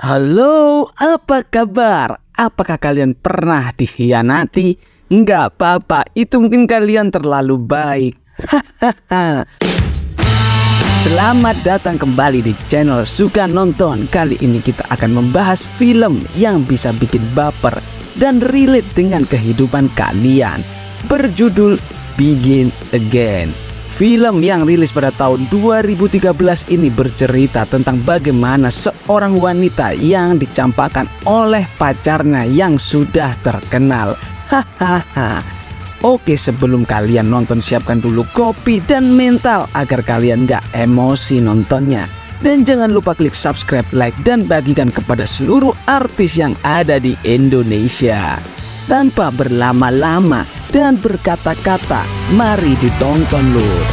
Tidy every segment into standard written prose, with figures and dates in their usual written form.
Halo, apa kabar? Apakah kalian pernah dikhianati? Enggak apa-apa, itu mungkin kalian terlalu baik. Hahaha. Selamat datang kembali di channel Suka Nonton. Kali ini kita akan membahas film yang bisa bikin baper dan relate dengan kehidupan kalian. Berjudul Begin Again. Film yang rilis pada tahun 2013 ini bercerita tentang bagaimana seorang wanita yang dicampakkan oleh pacarnya yang sudah terkenal. Hahaha. Oke, sebelum kalian nonton siapkan dulu kopi dan mental agar kalian gak emosi nontonnya. Dan jangan lupa klik subscribe, like, dan bagikan kepada seluruh artis yang ada di Indonesia. Tanpa berlama-lama dan berkata-kata, mari ditonton lur.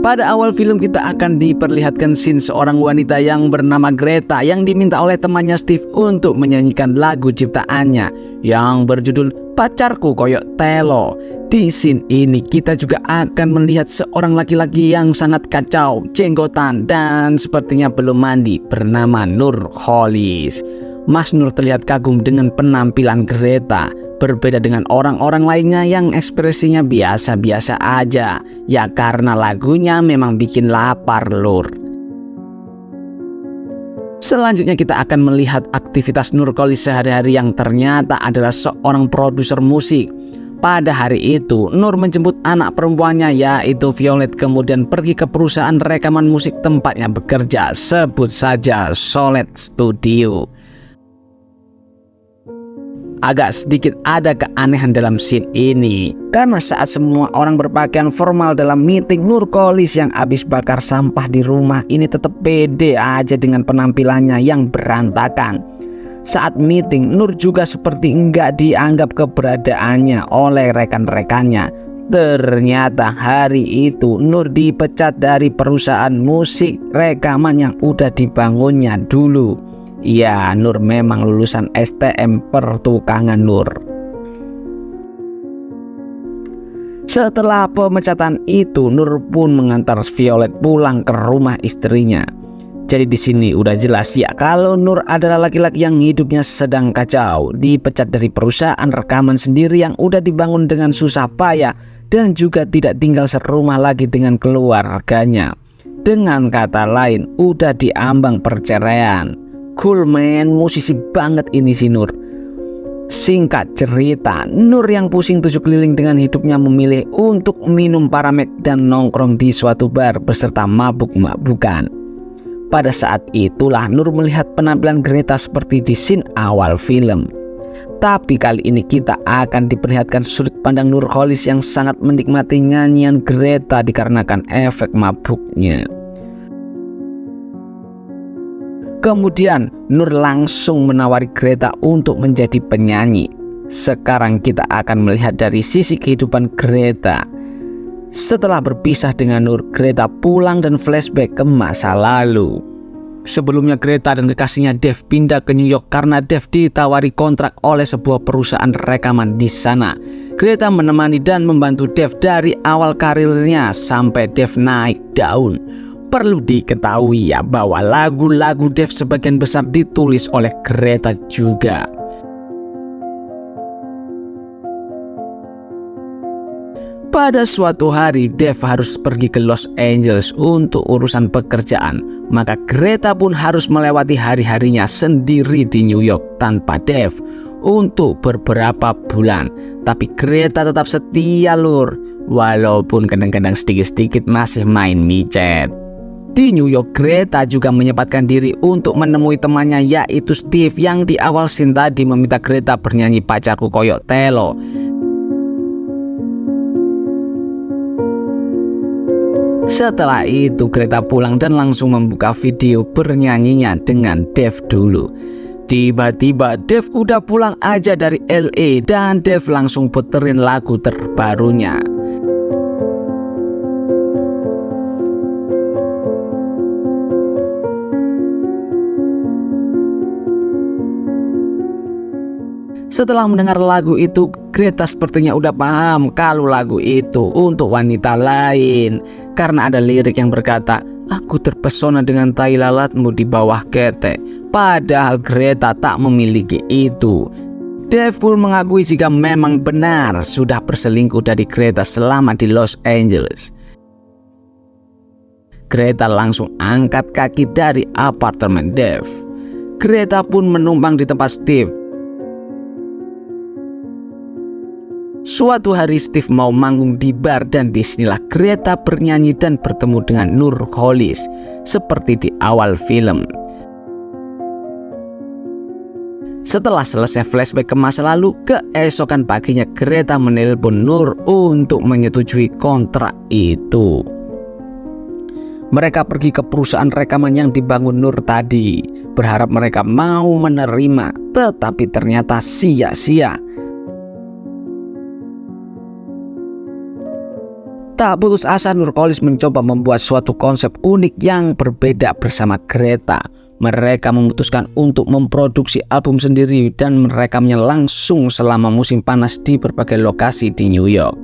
Pada awal film kita akan diperlihatkan scene seorang wanita yang bernama Greta yang diminta oleh temannya Steve untuk menyanyikan lagu ciptaannya yang berjudul Pacarku Koyok Telo. Di scene ini kita juga akan melihat seorang laki-laki yang sangat kacau, jenggotan dan sepertinya belum mandi bernama Nurcholish. Mas Nur terlihat kagum dengan penampilan Greta. Berbeda dengan orang-orang lainnya yang ekspresinya biasa-biasa aja. Ya karena lagunya memang bikin lapar lur. Selanjutnya kita akan melihat aktivitas Nurcholish sehari-hari yang ternyata adalah seorang produser musik. Pada hari itu Nur menjemput anak perempuannya yaitu Violet kemudian pergi ke perusahaan rekaman musik tempatnya bekerja. Sebut saja Solet Studio. Agak sedikit ada keanehan dalam scene ini karena saat semua orang berpakaian formal dalam meeting, Nurcholish yang habis bakar sampah di rumah ini tetap pede aja dengan penampilannya yang berantakan. Saat meeting, Nur juga seperti enggak dianggap keberadaannya oleh rekan-rekannya. Ternyata hari itu Nur dipecat dari perusahaan musik rekaman yang udah dibangunnya dulu. Ya, Nur memang lulusan STM pertukangan Nur. Setelah pemecatan itu, Nur pun mengantar Violet pulang ke rumah istrinya. Jadi di sini udah jelas ya kalau Nur adalah laki-laki yang hidupnya sedang kacau, dipecat dari perusahaan rekaman sendiri yang udah dibangun dengan susah payah dan juga tidak tinggal serumah lagi dengan keluarganya. Dengan kata lain, udah diambang perceraian. Cool man, musisi banget ini si Nur. Singkat cerita, Nur yang pusing tujuh keliling dengan hidupnya memilih untuk minum Paramek dan nongkrong di suatu bar beserta mabuk-mabukan. Pada saat itulah Nur melihat penampilan Greta seperti di scene awal film. Tapi kali ini kita akan diperlihatkan sudut pandang Nurcholish yang sangat menikmati nyanyian Greta dikarenakan efek mabuknya. Kemudian Nur langsung menawari Greta untuk menjadi penyanyi. Sekarang kita akan melihat dari sisi kehidupan Greta. Setelah berpisah dengan Nur, Greta pulang dan flashback ke masa lalu. Sebelumnya Greta dan kekasihnya Dev pindah ke New York karena Dev ditawari kontrak oleh sebuah perusahaan rekaman di sana. Greta menemani dan membantu Dev dari awal karirnya sampai Dev naik daun. Perlu diketahui ya bahwa lagu-lagu Dev sebagian besar ditulis oleh Greta juga. Pada suatu hari Dev harus pergi ke Los Angeles untuk urusan pekerjaan. Maka Greta pun harus melewati hari-harinya sendiri di New York tanpa Dev untuk beberapa bulan. Tapi Greta tetap setia lur, walaupun kadang-kadang sedikit-sedikit masih main micet. Di New York, Greta juga menyempatkan diri untuk menemui temannya yaitu Steve yang di awal scene tadi meminta Greta bernyanyi Pacarku Koyok Telo. Setelah itu Greta pulang dan langsung membuka video bernyanyinya dengan Dev dulu. Tiba-tiba Dev udah pulang aja dari LA dan Dev langsung puterin lagu terbarunya. Setelah mendengar lagu itu, Greta sepertinya udah paham kalau lagu itu untuk wanita lain. Karena ada lirik yang berkata, "Aku terpesona dengan tai lalatmu di bawah ketek." Padahal Greta tak memiliki itu. Dave pun mengakui jika memang benar sudah berselingkuh dari Greta selama di Los Angeles. Greta langsung angkat kaki dari apartemen Dave. Greta pun menumpang di tempat Steve. Suatu hari Steve mau manggung di bar dan disinilah Greta bernyanyi dan bertemu dengan Nurcholish seperti di awal film. Setelah selesai flashback ke masa lalu, keesokan paginya Greta menelpon Nur untuk menyetujui kontrak itu. Mereka pergi ke perusahaan rekaman yang dibangun Nur tadi, berharap mereka mau menerima, tetapi ternyata sia-sia. Tak putus asa, Nurcholish mencoba membuat suatu konsep unik yang berbeda bersama Greta. Mereka memutuskan untuk memproduksi album sendiri dan merekamnya langsung selama musim panas di berbagai lokasi di New York.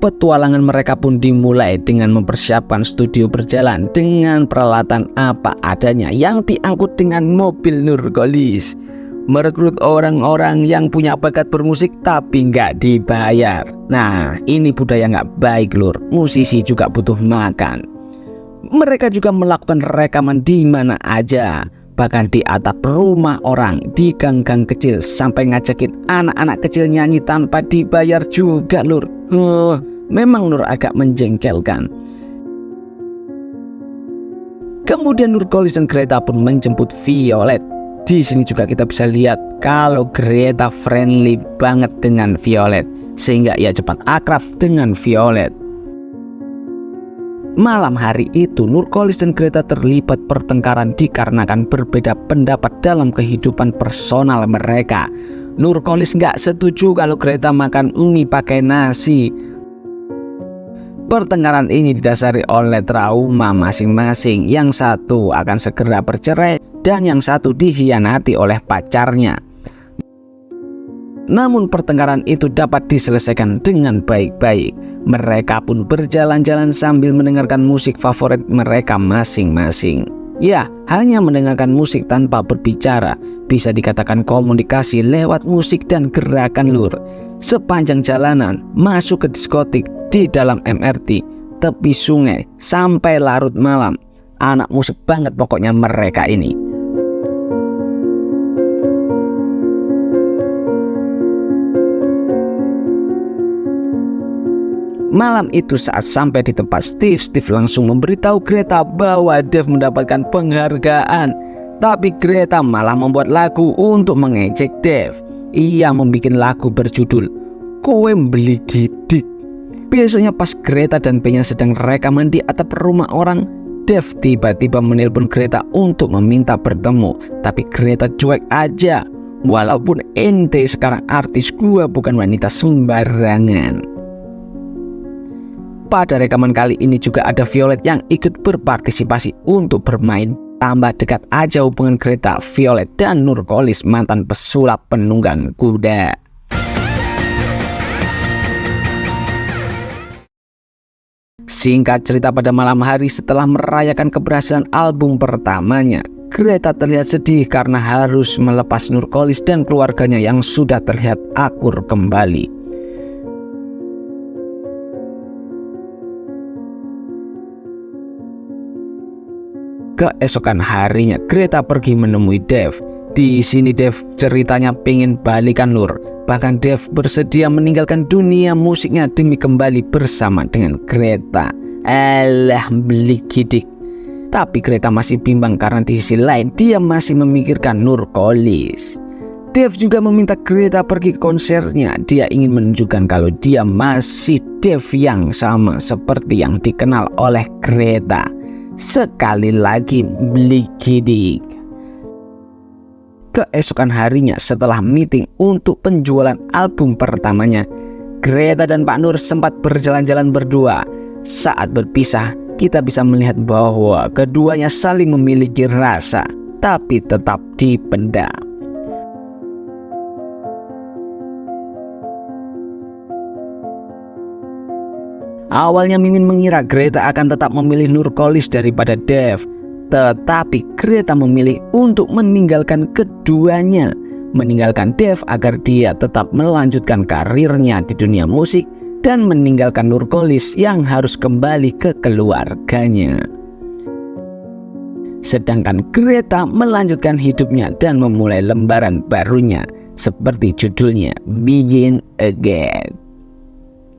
Petualangan mereka pun dimulai dengan mempersiapkan studio berjalan dengan peralatan apa adanya yang diangkut dengan mobil Nurcholish. Merekrut orang-orang yang punya bakat bermusik tapi nggak dibayar. Nah, ini budaya nggak baik lur. Musisi juga butuh makan. Mereka juga melakukan rekaman di mana aja, bahkan di atap rumah orang, di gang-gang kecil, sampai ngajakin anak-anak kecil nyanyi tanpa dibayar juga lur. Memang Nur agak menjengkelkan. Kemudian Nurcholish dan Greta pun menjemput Violet. Di sini juga kita bisa lihat kalau Greta friendly banget dengan Violet, sehingga ia cepat akrab dengan Violet. Malam hari itu Nurcholish dan Greta terlibat pertengkaran dikarenakan berbeda pendapat dalam kehidupan personal mereka. Nurcholish nggak setuju kalau Greta makan mie pakai nasi. Pertengkaran ini didasari oleh trauma masing-masing. Yang satu akan segera bercerai dan yang satu dikhianati oleh pacarnya. Namun pertengkaran itu dapat diselesaikan dengan baik-baik. Mereka pun berjalan-jalan sambil mendengarkan musik favorit mereka masing-masing. Ya, hanya mendengarkan musik tanpa berbicara. Bisa dikatakan komunikasi lewat musik dan gerakan lur. Sepanjang jalanan, masuk ke diskotik, di dalam MRT, tepi sungai, sampai larut malam. Anak musik banget pokoknya mereka ini. Malam itu saat sampai di tempat Steve langsung memberitahu Greta bahwa Dave mendapatkan penghargaan. Tapi Greta malah membuat lagu untuk mengejek Dave. Ia membuat lagu berjudul "Kowe Beli Gidik". Besoknya pas Greta dan Benya sedang rekaman di atap rumah orang, Dave tiba-tiba menelpon Greta untuk meminta bertemu. Tapi Greta cuek aja. "Walaupun ente sekarang artis, gua bukan wanita sembarangan." Pada rekaman kali ini juga ada Violet yang ikut berpartisipasi untuk bermain. Tambah dekat aja hubungan Greta, Violet, dan Nurcholish, mantan pesulap penunggang kuda. Singkat cerita, pada malam hari setelah merayakan keberhasilan album pertamanya, Greta terlihat sedih karena harus melepas Nurcholish dan keluarganya yang sudah terlihat akur kembali. Keesokan harinya Greta pergi menemui Dave. Di sini Dave ceritanya pengen balikan Nur. Bahkan Dave bersedia meninggalkan dunia musiknya demi kembali bersama dengan Greta. Alah, beli gidik. Tapi Greta masih bimbang karena di sisi lain dia masih memikirkan Nurcholish. Dave juga meminta Greta pergi ke konsernya. Dia ingin menunjukkan kalau dia masih Dave yang sama seperti yang dikenal oleh Greta. Sekali lagi beli gidik. Keesokan harinya setelah meeting untuk penjualan album pertamanya, Greta dan Pak Nur sempat berjalan-jalan berdua. Saat berpisah, kita bisa melihat bahwa keduanya saling memiliki rasa, tapi tetap dipendam. Awalnya Mimin mengira Greta akan tetap memilih Nurcholish daripada Dev, tetapi Greta memilih untuk meninggalkan keduanya. Meninggalkan Dev agar dia tetap melanjutkan karirnya di dunia musik dan meninggalkan Nurcholish yang harus kembali ke keluarganya. Sedangkan Greta melanjutkan hidupnya dan memulai lembaran barunya seperti judulnya Begin Again.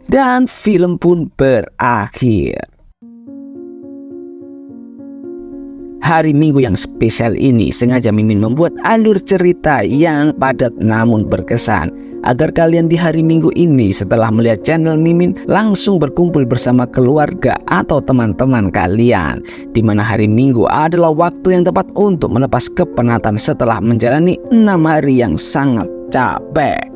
Dan film pun berakhir. Hari Minggu yang spesial ini sengaja Mimin membuat alur cerita yang padat namun berkesan, agar kalian di hari Minggu ini setelah melihat channel Mimin langsung berkumpul bersama keluarga atau teman-teman kalian, di mana hari Minggu adalah waktu yang tepat untuk melepas kepenatan setelah menjalani 6 hari yang sangat capek.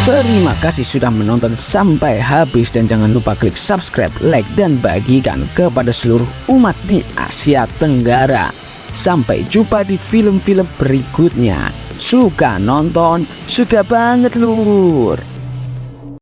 Terima kasih sudah menonton sampai habis dan jangan lupa klik subscribe, like, dan bagikan kepada seluruh umat di Asia Tenggara. Sampai jumpa di film-film berikutnya. Suka nonton? Suka banget lur.